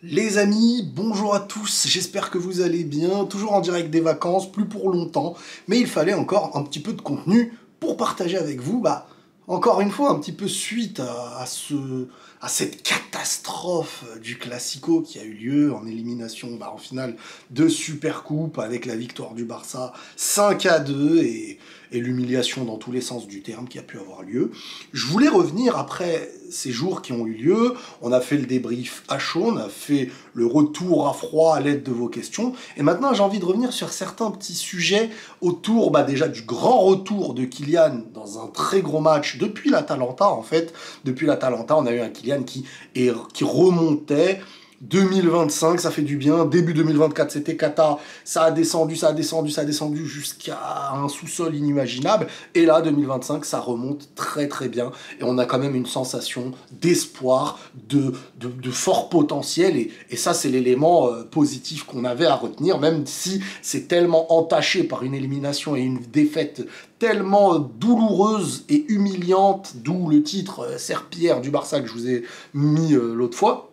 Les amis, bonjour à tous, j'espère que vous allez bien, toujours en direct des vacances, plus pour longtemps, mais il fallait encore un petit peu de contenu pour partager avec vous, encore une fois, un petit peu suite à cette catastrophe du Classico qui a eu lieu en élimination, en finale de Supercoupe avec la victoire du Barça 5-2 et l'humiliation dans tous les sens du terme qui a pu avoir lieu. Je voulais revenir après ces jours qui ont eu lieu, on a fait le débrief à chaud, on a fait le retour à froid à l'aide de vos questions, et maintenant j'ai envie de revenir sur certains petits sujets autour déjà du grand retour de Kylian dans un très gros match depuis l'Atalanta en fait. Depuis l'Atalanta, on a eu un Kylian qui remontait. 2025, ça fait du bien. Début 2024, c'était cata. Ça a descendu jusqu'à un sous-sol inimaginable. Et là, 2025, ça remonte très très bien. Et on a quand même une sensation d'espoir, de fort potentiel. Et ça, c'est l'élément positif qu'on avait à retenir, même si c'est tellement entaché par une élimination et une défaite tellement douloureuse et humiliante, d'où le titre Serpillère du Barça que je vous ai mis l'autre fois.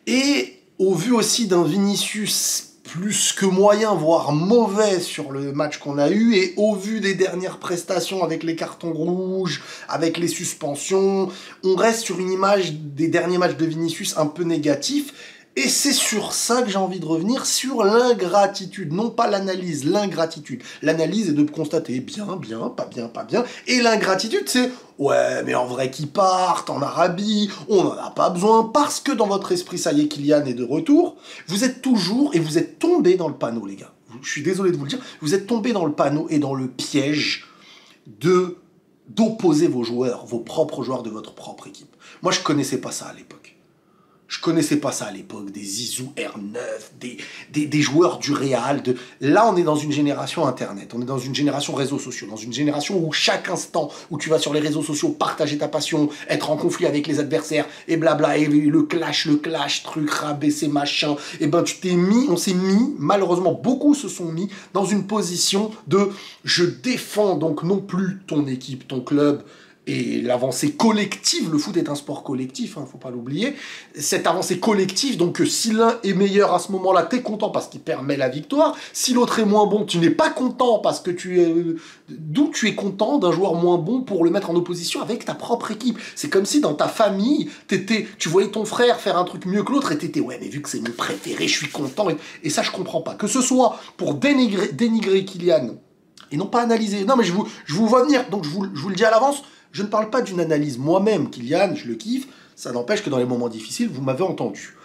Et au vu aussi d'un Vinicius plus que moyen, voire mauvais sur le match qu'on a eu, et au vu des dernières prestations avec les cartons rouges, avec les suspensions, on reste sur une image des derniers matchs de Vinicius un peu négatif. Et c'est sur ça que j'ai envie de revenir, sur l'ingratitude, non pas l'analyse, l'ingratitude. L'analyse est de constater bien, pas bien, pas bien. Et l'ingratitude, c'est ouais, mais en vrai qu'ils partent en Arabie, on n'en a pas besoin, parce que dans votre esprit, ça y est, Kylian est de retour. Vous êtes toujours, et vous êtes tombés dans le panneau, les gars. Je suis désolé de vous le dire, vous êtes tombés dans le panneau et dans le piège d'opposer vos joueurs, vos propres joueurs de votre propre équipe. Moi, je connaissais pas ça à l'époque. Je connaissais pas ça à l'époque, des Zizou R9, des joueurs du Real. Là, on est dans une génération Internet, on est dans une génération réseaux sociaux, dans une génération où chaque instant où tu vas sur les réseaux sociaux, partager ta passion, être en conflit avec les adversaires, et blabla, et le clash, truc, rabaisser, machin, et on s'est mis, malheureusement, beaucoup se sont mis dans une position de « je défends donc non plus ton équipe, ton club », et l'avancée collective, le foot est un sport collectif, faut pas l'oublier, cette avancée collective, donc si l'un est meilleur à ce moment-là, t'es content parce qu'il permet la victoire, si l'autre est moins bon, tu n'es pas content parce que d'où tu es content d'un joueur moins bon pour le mettre en opposition avec ta propre équipe. C'est comme si dans ta famille, tu voyais ton frère faire un truc mieux que l'autre et t'étais, ouais, mais vu que c'est mon préféré, je suis content, et ça je comprends pas. Que ce soit pour dénigrer Kylian, et non pas analyser, non mais je vous vois venir, donc je vous le dis à l'avance, je ne parle pas d'une analyse moi-même, Kylian, je le kiffe, ça n'empêche que dans les moments difficiles, vous m'avez entendu.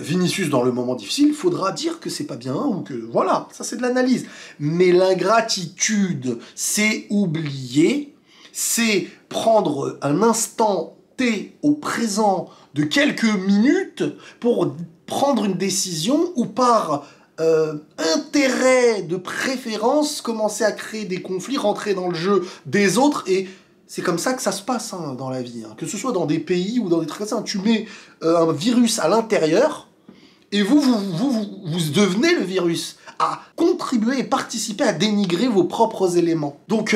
Vinicius, dans le moment difficile, il faudra dire que c'est pas bien, ou que, voilà, ça c'est de l'analyse. Mais l'ingratitude, c'est oublier, c'est prendre un instant T au présent de quelques minutes pour prendre une décision, ou par intérêt de préférence, commencer à créer des conflits, rentrer dans le jeu des autres, et c'est comme ça que ça se passe dans la vie. Que ce soit dans des pays ou dans des trucs comme ça. Tu mets un virus à l'intérieur et vous devenez le virus, à contribuer et participer à dénigrer vos propres éléments. Donc,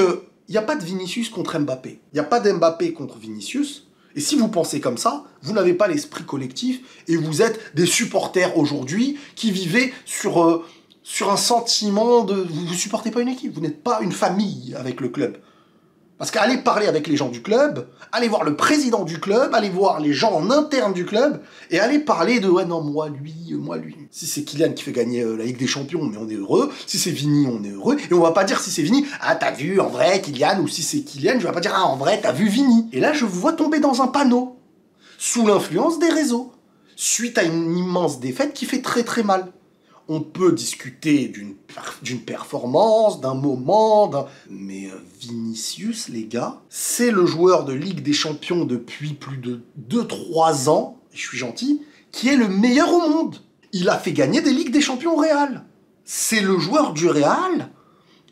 il n'y a pas de Vinicius contre Mbappé. Il n'y a pas d'Mbappé contre Vinicius. Et si vous pensez comme ça, vous n'avez pas l'esprit collectif et vous êtes des supporters aujourd'hui qui vivez sur un sentiment de... Vous ne supportez pas une équipe, vous n'êtes pas une famille avec le club. Parce qu'allez parler avec les gens du club, allez voir le président du club, allez voir les gens en interne du club, et allez parler de « ouais non, moi lui ». Si c'est Kylian qui fait gagner la Ligue des Champions, mais on est heureux. Si c'est Vini, on est heureux. Et on va pas dire si c'est Vini « ah t'as vu en vrai Kylian » ou si c'est Kylian, je vais pas dire « ah en vrai t'as vu Vini ». Et là je vous vois tomber dans un panneau, sous l'influence des réseaux, suite à une immense défaite qui fait très très mal. On peut discuter d'une performance, d'un moment, mais Vinicius, les gars, c'est le joueur de Ligue des Champions depuis plus de 2-3 ans, et je suis gentil, qui est le meilleur au monde. Il a fait gagner des Ligues des Champions au Real. C'est le joueur du Real,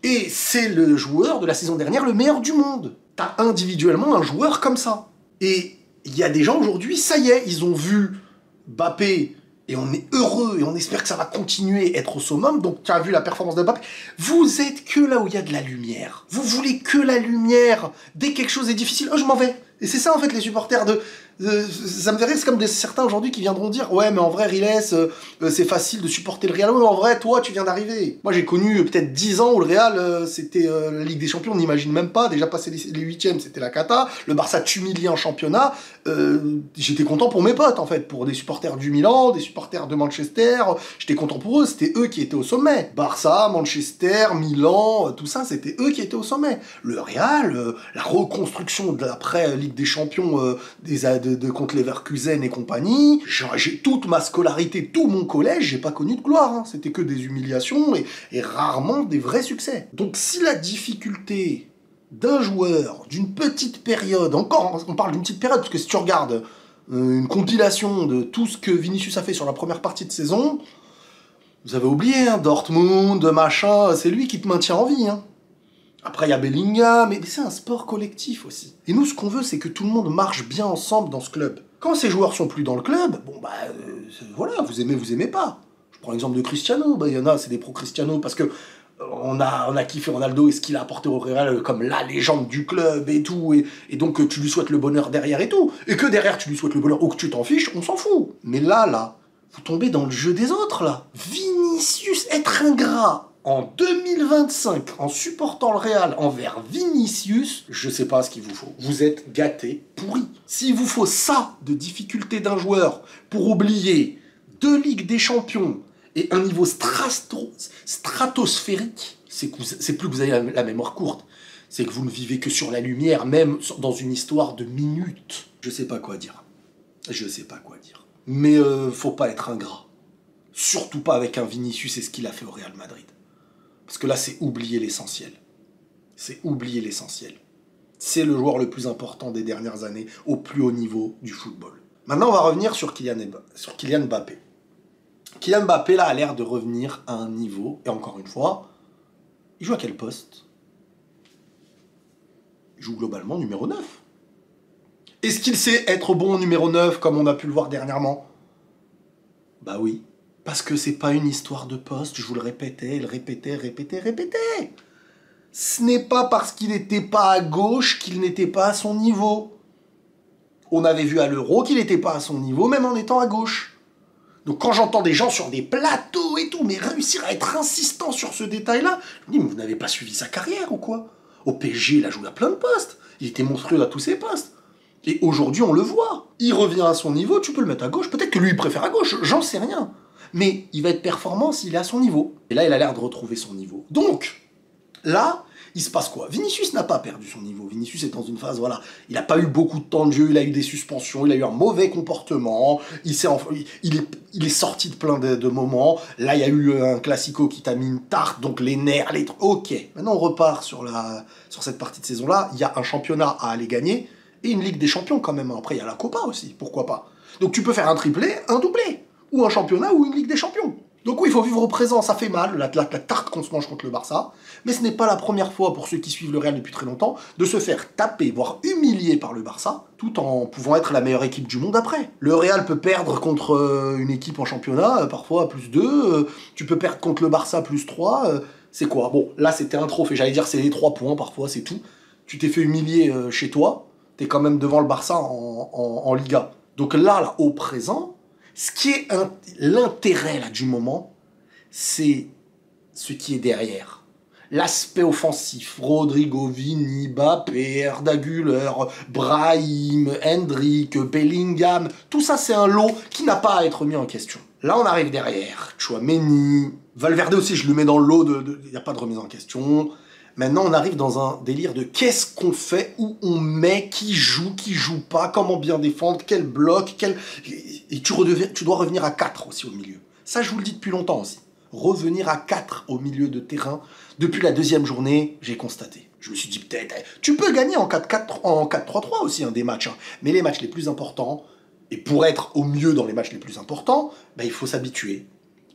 et c'est le joueur de la saison dernière le meilleur du monde. T'as individuellement un joueur comme ça. Et il y a des gens aujourd'hui, ça y est, ils ont vu Mbappé... Et on est heureux, et on espère que ça va continuer à être au summum. Donc, tu as vu la performance de Mbappé. Vous êtes que là où il y a de la lumière. Vous voulez que la lumière. Dès que quelque chose est difficile, oh, je m'en vais. Et c'est ça, en fait, les supporters de... Ça me verrait, c'est comme certains aujourd'hui qui viendront dire ouais, mais en vrai, Riles, c'est facile de supporter le Real. Ouais, mais en vrai, toi, tu viens d'arriver. Moi, j'ai connu peut-être 10 ans où le Real, c'était la Ligue des Champions, on n'imagine même pas. Déjà passé les huitièmes, c'était la cata. Le Barça t'humiliait en championnat. J'étais content pour mes potes, en fait, pour des supporters du Milan, des supporters de Manchester. J'étais content pour eux, c'était eux qui étaient au sommet. Barça, Manchester, Milan, tout ça, c'était eux qui étaient au sommet. Le Real, la reconstruction de l'après Ligue des Champions contre Leverkusen et compagnie. J'ai toute ma scolarité, tout mon collège, j'ai pas connu de gloire. Hein. C'était que des humiliations et rarement des vrais succès. Donc si la difficulté d'un joueur, d'une petite période, encore on parle d'une petite période, parce que si tu regardes une compilation de tout ce que Vinicius a fait sur la première partie de saison, vous avez oublié, hein, Dortmund, machin, c'est lui qui te maintient en vie. Hein. Après, il y a Bellingham, mais c'est un sport collectif aussi. Et nous, ce qu'on veut, c'est que tout le monde marche bien ensemble dans ce club. Quand ces joueurs sont plus dans le club, bon bah, voilà, vous aimez pas. Je prends l'exemple de Cristiano, bah, il y en a, c'est des pro-Cristiano, parce que on a kiffé Ronaldo et ce qu'il a apporté au Real comme la légende du club et tout, et donc tu lui souhaites le bonheur derrière et tout. Et que derrière, tu lui souhaites le bonheur ou que tu t'en fiches, on s'en fout. Mais là, vous tombez dans le jeu des autres, là. Vinicius, être ingrat en 2025, en supportant le Real envers Vinicius, je sais pas ce qu'il vous faut. Vous êtes gâtés, pourris. S'il vous faut ça de difficulté d'un joueur pour oublier 2 Ligues des Champions et un niveau stratosphérique, c'est plus que vous avez la mémoire courte. C'est que vous ne vivez que sur la lumière, même dans une histoire de minutes. Je sais pas quoi dire. Mais faut pas être ingrat. Surtout pas avec un Vinicius et ce qu'il a fait au Real Madrid. Parce que là, c'est oublier l'essentiel. C'est le joueur le plus important des dernières années, au plus haut niveau du football. Maintenant, on va revenir sur Kylian Mbappé. Kylian Mbappé, là, a l'air de revenir à un niveau, et encore une fois, il joue à quel poste? Il joue globalement numéro 9. Est-ce qu'il sait être bon numéro 9, comme on a pu le voir dernièrement? Bah oui. Parce que c'est pas une histoire de poste, je vous le répétais, répétais. Ce n'est pas parce qu'il n'était pas à gauche qu'il n'était pas à son niveau. On avait vu à l'Euro qu'il n'était pas à son niveau, même en étant à gauche. Donc quand j'entends des gens sur des plateaux et tout, mais réussir à être insistant sur ce détail-là, je me dis, mais vous n'avez pas suivi sa carrière ou quoi? Au PSG, il a joué à plein de postes. Il était monstrueux à tous ses postes. Et aujourd'hui, on le voit. Il revient à son niveau, tu peux le mettre à gauche. Peut-être que lui, il préfère à gauche, j'en sais rien. Mais il va être performant s'il est à son niveau. Et là, il a l'air de retrouver son niveau. Donc, là, il se passe quoi? Vinicius n'a pas perdu son niveau. Vinicius est dans une phase, voilà, il n'a pas eu beaucoup de temps de jeu, il a eu des suspensions, il a eu un mauvais comportement, il est sorti de plein de moments. Là, il y a eu un classico qui t'a mis une tarte, donc les nerfs, les trucs. Ok, maintenant on repart sur cette partie de saison-là. Il y a un championnat à aller gagner et une Ligue des Champions quand même. Après, il y a la Copa aussi, pourquoi pas. Donc tu peux faire un triplé, un doublé. Ou un championnat, ou une Ligue des Champions. Donc oui, il faut vivre au présent, ça fait mal, la tarte qu'on se mange contre le Barça, mais ce n'est pas la première fois, pour ceux qui suivent le Real depuis très longtemps, de se faire taper, voire humilier par le Barça, tout en pouvant être la meilleure équipe du monde après. Le Real peut perdre contre une équipe en championnat, parfois plus 2, tu peux perdre contre le Barça plus 3, c'est quoi? Bon, là c'était un trophée, j'allais dire c'est les 3 points parfois, c'est tout. Tu t'es fait humilier chez toi, t'es quand même devant le Barça en Liga. Donc là, au présent, ce qui est l'intérêt là du moment, c'est ce qui est derrière. L'aspect offensif. Rodrigo, Vini, Mbappé, Arda Güler, Brahim, Hendrick, Bellingham, tout ça c'est un lot qui n'a pas à être mis en question. Là on arrive derrière. Tchouaméni, Valverde aussi je le mets dans le lot, il n'y a pas de remise en question. Maintenant, on arrive dans un délire de qu'est-ce qu'on fait, où on met, qui joue pas, comment bien défendre, quel bloc, Et tu dois revenir à 4 aussi au milieu. Ça, je vous le dis depuis longtemps aussi. Revenir à 4 au milieu de terrain. Depuis la 2e journée, j'ai constaté. Je me suis dit peut-être, tu peux gagner en 4-4, en 4-3-3 aussi, des matchs. Hein. Mais les matchs les plus importants, et pour être au mieux dans les matchs les plus importants, il faut s'habituer.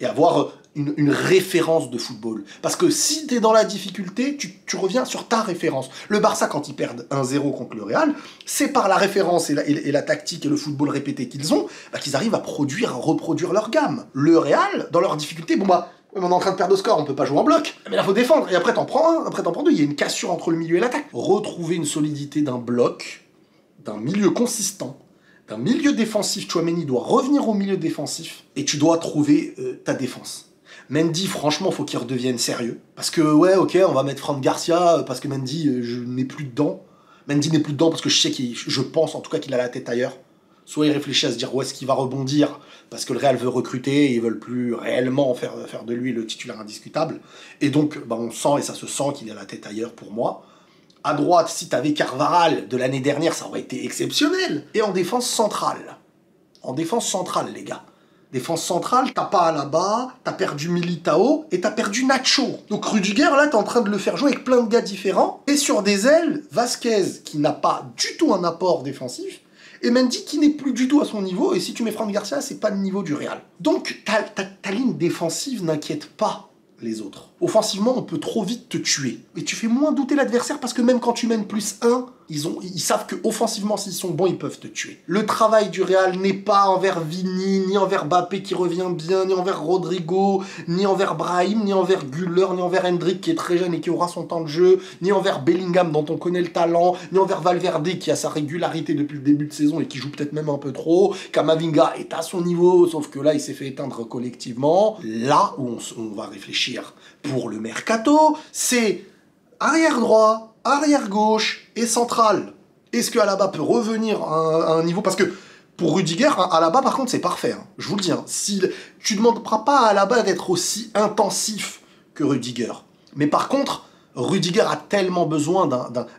Et avoir une référence de football. Parce que si t'es dans la difficulté, tu reviens sur ta référence. Le Barça, quand ils perdent 1-0 contre le Real, c'est par la référence et la tactique et le football répété qu'ils ont, qu'ils arrivent à reproduire leur gamme. Le Real, dans leur difficulté, on est en train de perdre au score, on peut pas jouer en bloc. Mais là, faut défendre. Et après, t'en prends un, après t'en prends deux. Il y a une cassure entre le milieu et l'attaque. Retrouver une solidité d'un bloc, d'un milieu consistant, d'un milieu défensif. Tchouaméni doit revenir au milieu défensif et tu dois trouver ta défense. Mendy, franchement, faut qu'il redevienne sérieux. Parce que, ouais, ok, on va mettre Fran Garcia parce que Mendy, je n'ai plus dedans. Mendy n'est plus dedans parce que je pense en tout cas qu'il a la tête ailleurs. Soit il réfléchit à se dire où est-ce qu'il va rebondir parce que le Real veut recruter et ils veulent plus réellement faire de lui le titulaire indiscutable. Et donc, bah, on sent et ça se sent qu'il a la tête ailleurs pour moi. À droite, si t'avais Carvajal de l'année dernière, ça aurait été exceptionnel. Et en défense centrale. En défense centrale, les gars. Défense centrale, t'as pas Alaba, t'as perdu Militao et t'as perdu Nacho. Donc Rudiger, là, t'es en train de le faire jouer avec plein de gars différents. Et sur des ailes, Vasquez, qui n'a pas du tout un apport défensif, et Mendy, qui n'est plus du tout à son niveau. Et si tu mets Fran Garcia, c'est pas le niveau du Real. Donc, ta ligne défensive n'inquiète pas les autres. Offensivement, on peut trop vite te tuer. Et tu fais moins douter l'adversaire parce que même quand tu mènes +1, ils savent que offensivement, s'ils sont bons, ils peuvent te tuer. Le travail du Real n'est pas envers Vini, ni envers Mbappé qui revient bien, ni envers Rodrigo, ni envers Brahim, ni envers Güller, ni envers Hendrick qui est très jeune et qui aura son temps de jeu, ni envers Bellingham dont on connaît le talent, ni envers Valverde qui a sa régularité depuis le début de saison et qui joue peut-être même un peu trop. Kamavinga est à son niveau, sauf que là, il s'est fait éteindre collectivement. Là où on va réfléchir pour le mercato, c'est arrière droit, arrière gauche et central. Est-ce que Alaba peut revenir à un niveau... Parce que pour Rudiger, Alaba par contre c'est parfait. Hein. Je vous le dis. Hein. Tu ne demanderas pas à Alaba d'être aussi intensif que Rudiger. Mais par contre, Rudiger a tellement besoin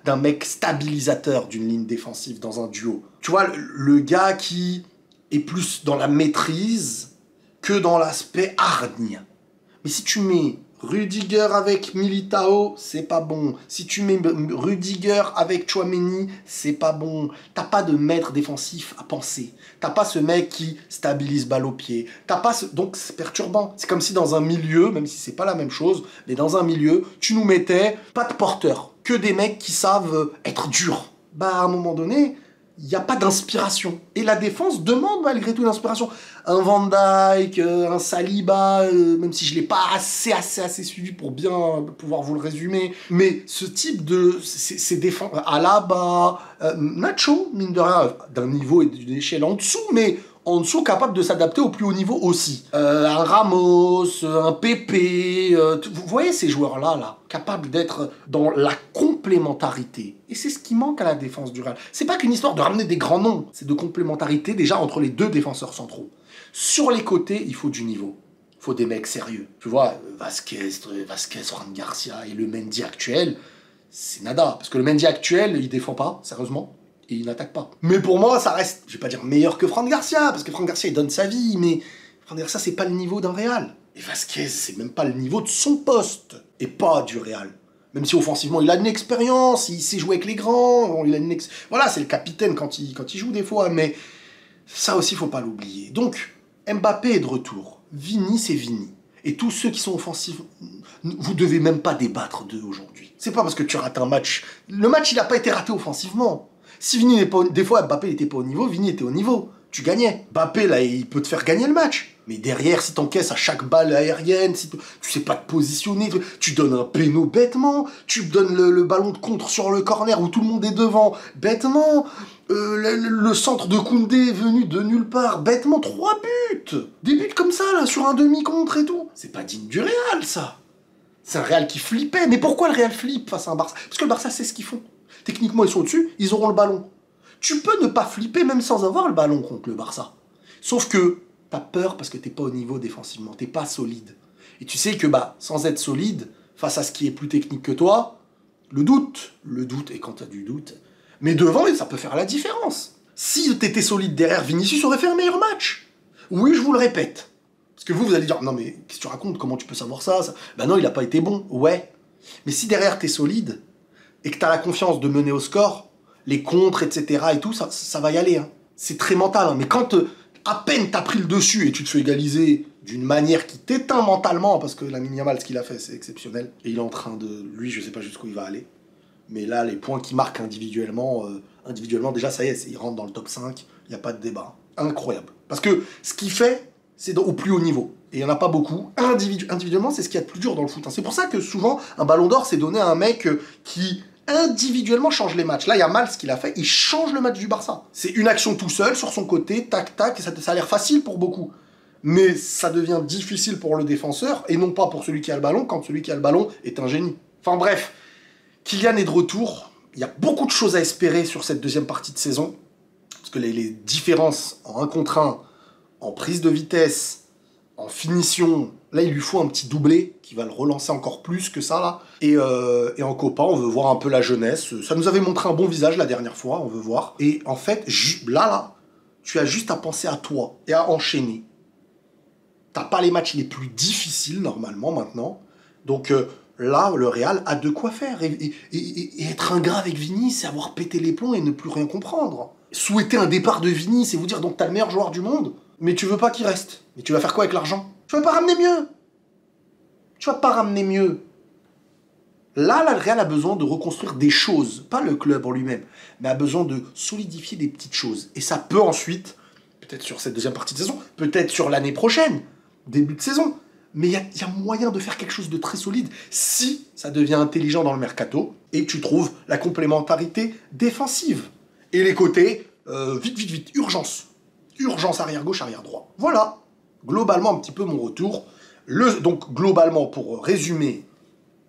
d'un mec stabilisateur d'une ligne défensive dans un duo. Tu vois, le gars qui est plus dans la maîtrise que dans l'aspect hargne. Mais si tu mets Rudiger avec Militao, c'est pas bon. Si tu mets Rudiger avec Tchouaméni, c'est pas bon. T'as pas de maître défensif à penser. T'as pas ce mec qui stabilise balle au pied. Donc c'est perturbant. C'est comme si dans un milieu, même si c'est pas la même chose, mais dans un milieu, tu nous mettais pas de porteurs, que des mecs qui savent être durs. Bah à un moment donné, il n'y a pas d'inspiration. Et la défense demande malgré tout l'inspiration. Un Van Dijk, un Saliba, même si je ne l'ai pas assez suivi pour bien pouvoir vous le résumer. Mais ce type de... ces défenses... Alaba, Nacho, mine de rien, d'un niveau et d'une échelle en dessous, mais en dessous capable de s'adapter au plus haut niveau aussi. Un Ramos, un Pepe, vous voyez ces joueurs-là, là, capables d'être dans la complémentarité. Et c'est ce qui manque à la défense du Real. C'est pas qu'une histoire de ramener des grands noms, c'est de complémentarité déjà entre les deux défenseurs centraux. Sur les côtés, il faut du niveau. Il faut des mecs sérieux. Tu vois, Vasquez, Fran Garcia et le Mendy actuel, c'est nada. Parce que le Mendy actuel, il défend pas, sérieusement. Et il n'attaque pas. Mais pour moi, ça reste, je vais pas dire meilleur que Fran Garcia, parce que Fran Garcia, il donne sa vie, mais Fran Garcia, c'est pas le niveau d'un Real. Et Vasquez, c'est même pas le niveau de son poste, et pas du Real. Même si offensivement, il a une expérience, il sait jouer avec les grands, voilà, c'est le capitaine quand il joue des fois, mais ça aussi, faut pas l'oublier. Donc, Mbappé est de retour. Vini, c'est Vini. Et tous ceux qui sont offensifs, vous devez même pas débattre d'eux aujourd'hui. C'est pas parce que tu rates un match. Le match, il a pas été raté offensivement. Si Vini n'est pas des fois, Mbappé n'était pas au niveau, Vini était au niveau. Tu gagnais. Mbappé, là, il peut te faire gagner le match. Mais derrière, si t'encaisses à chaque balle aérienne, si tu sais pas te positionner, tu donnes un péno bêtement, tu donnes le ballon de contre sur le corner où tout le monde est devant, bêtement. Le centre de Koundé est venu de nulle part, bêtement, 3 buts. Des buts comme ça, là, sur un demi-contre et tout. C'est pas digne du Real, ça. C'est un Real qui flippait. Mais pourquoi le Real flippe face à un Barça? Parce que le Barça, c'est ce qu'ils font. Techniquement, ils sont au-dessus, ils auront le ballon. Tu peux ne pas flipper même sans avoir le ballon contre le Barça. Sauf que t'as peur parce que t'es pas au niveau défensivement, t'es pas solide. Et tu sais que sans être solide, face à ce qui est plus technique que toi, le doute, et quand t'as du doute, mais devant, ça peut faire la différence. Si t'étais solide derrière, Vinicius aurait fait un meilleur match. Oui, je vous le répète. Parce que vous allez dire, non mais qu'est-ce que tu racontes, comment tu peux savoir ça? Ben non, il a pas été bon, ouais. Mais si derrière t'es solide, et que tu as la confiance de mener au score, les contres, etc. et tout, ça va y aller. Hein. C'est très mental. Hein. Mais quand à peine tu as pris le dessus et tu te fais égaliser d'une manière qui t'éteint mentalement, parce que Lamine Yamal, ce qu'il a fait, c'est exceptionnel. Et il est en train de... Lui, je sais pas jusqu'où il va aller. Mais là, les points qu'il marque individuellement, déjà, ça y est, il rentre dans le top 5. Il n'y a pas de débat. Incroyable. Parce que ce qu'il fait, c'est au plus haut niveau. Et il n'y en a pas beaucoup. Individuellement, c'est ce qu'il y a de plus dur dans le foot. Hein. C'est pour ça que souvent, un ballon d'or, c'est donné à un mec qui individuellement change les matchs. Là, il y a Mal, ce qu'il a fait, il change le match du Barça. C'est une action tout seul, sur son côté, tac, tac, et ça a l'air facile pour beaucoup. Mais ça devient difficile pour le défenseur, et non pas pour celui qui a le ballon, quand celui qui a le ballon est un génie. Enfin bref, Kylian est de retour. Il y a beaucoup de choses à espérer sur cette deuxième partie de saison, parce que les différences en 1 contre 1, en prise de vitesse, en finition, là il lui faut un petit doublé qui va le relancer encore plus que ça là. Et en Copa, on veut voir un peu la jeunesse. Ça nous avait montré un bon visage la dernière fois, on veut voir. Et en fait, là, tu as juste à penser à toi et à enchaîner. T'as pas les matchs les plus difficiles normalement maintenant. Donc là, le Real a de quoi faire. Et être ingrat avec Vini, c'est avoir pété les plombs et ne plus rien comprendre. Souhaiter un départ de Vini, c'est vous dire donc t'as le meilleur joueur du monde, mais tu veux pas qu'il reste. Mais tu vas faire quoi avec l'argent? Tu vas pas ramener mieux. Tu vas pas ramener mieux. Là, le Real a besoin de reconstruire des choses, pas le club en lui-même, mais a besoin de solidifier des petites choses. Et ça peut ensuite, peut-être sur cette deuxième partie de saison, peut-être sur l'année prochaine, début de saison, mais il y a moyen de faire quelque chose de très solide si ça devient intelligent dans le mercato et tu trouves la complémentarité défensive. Et les côtés, vite, urgence. Urgence arrière-gauche, arrière-droit. Voilà, globalement un petit peu mon retour. Donc globalement, pour résumer,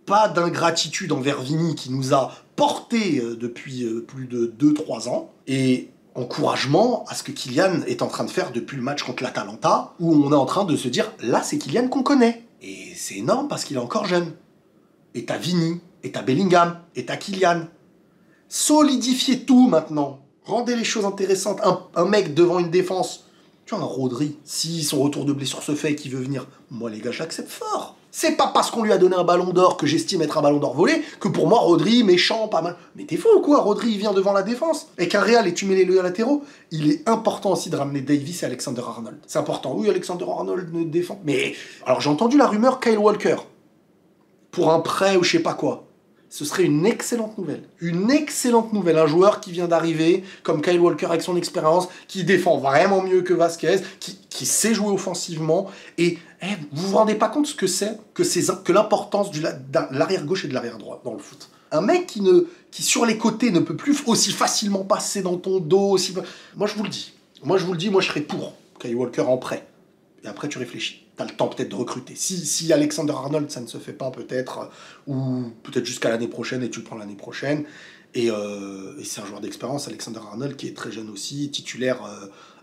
pas d'ingratitude envers Vini qui nous a porté depuis plus de 2-3 ans. Et encouragement à ce que Kylian est en train de faire depuis le match contre l'Atalanta, où on est en train de se dire, là c'est Kylian qu'on connaît. Et c'est énorme parce qu'il est encore jeune. Et t'as Vini, et t'as Bellingham, et t'as Kylian. Solidifiez tout maintenant. Rendez les choses intéressantes. Un mec devant une défense. Tu vois, un Rodri, si son retour de blessure se fait et qu'il veut venir, moi les gars, je l'accepte fort. C'est pas parce qu'on lui a donné un ballon d'or que j'estime être un ballon d'or volé que pour moi, Rodri, méchant, pas mal. Mais t'es fou ou quoi? Rodri, il vient devant la défense. Avec un Real et tu mets les latéraux, il est important aussi de ramener Davis et Alexander-Arnold. C'est important. Oui, Alexander-Arnold ne défend. Mais alors j'ai entendu la rumeur Kyle Walker. Pour un prêt ou je sais pas quoi. Ce serait une excellente nouvelle. Une excellente nouvelle. Un joueur qui vient d'arriver, comme Kyle Walker avec son expérience, qui défend vraiment mieux que Vasquez, qui sait jouer offensivement. Et vous vous rendez pas compte ce que c'est que l'importance de l'arrière-gauche et de l'arrière-droit dans le foot. Un mec qui sur les côtés ne peut plus aussi facilement passer dans ton dos. Moi je vous le dis. Moi je serais pour Kyle Walker en prêt. Et après tu réfléchis. T'as le temps peut-être de recruter. Si Alexander-Arnold, ça ne se fait pas peut-être, ou peut-être jusqu'à l'année prochaine, et tu le prends l'année prochaine. Et c'est un joueur d'expérience, Alexander-Arnold, qui est très jeune aussi, titulaire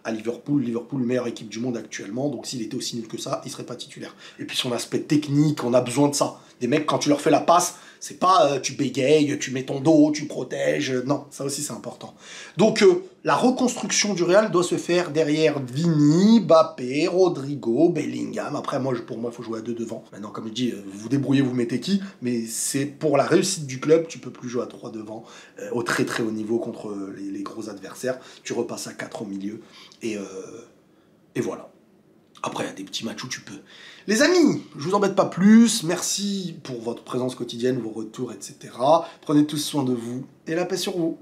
à Liverpool. Liverpool, meilleure équipe du monde actuellement. Donc s'il était aussi nul que ça, il serait pas titulaire. Et puis son aspect technique, on a besoin de ça. Des mecs, quand tu leur fais la passe, c'est pas tu bégayes, tu mets ton dos, tu protèges. Non, ça aussi c'est important. Donc la reconstruction du Real doit se faire derrière Vini, Mbappé, Rodrigo, Bellingham. Après, pour moi, il faut jouer à 2 devant. Maintenant, comme je dis, vous vous débrouillez, vous mettez qui, mais c'est pour la réussite du club, tu peux plus jouer à 3 devant, au très très haut niveau contre les gros adversaires. Tu repasses à 4 au milieu, et voilà. Après, il y a des petits matchs où tu peux. Les amis, je vous embête pas plus. Merci pour votre présence quotidienne, vos retours, etc. Prenez tous soin de vous, et la paix sur vous.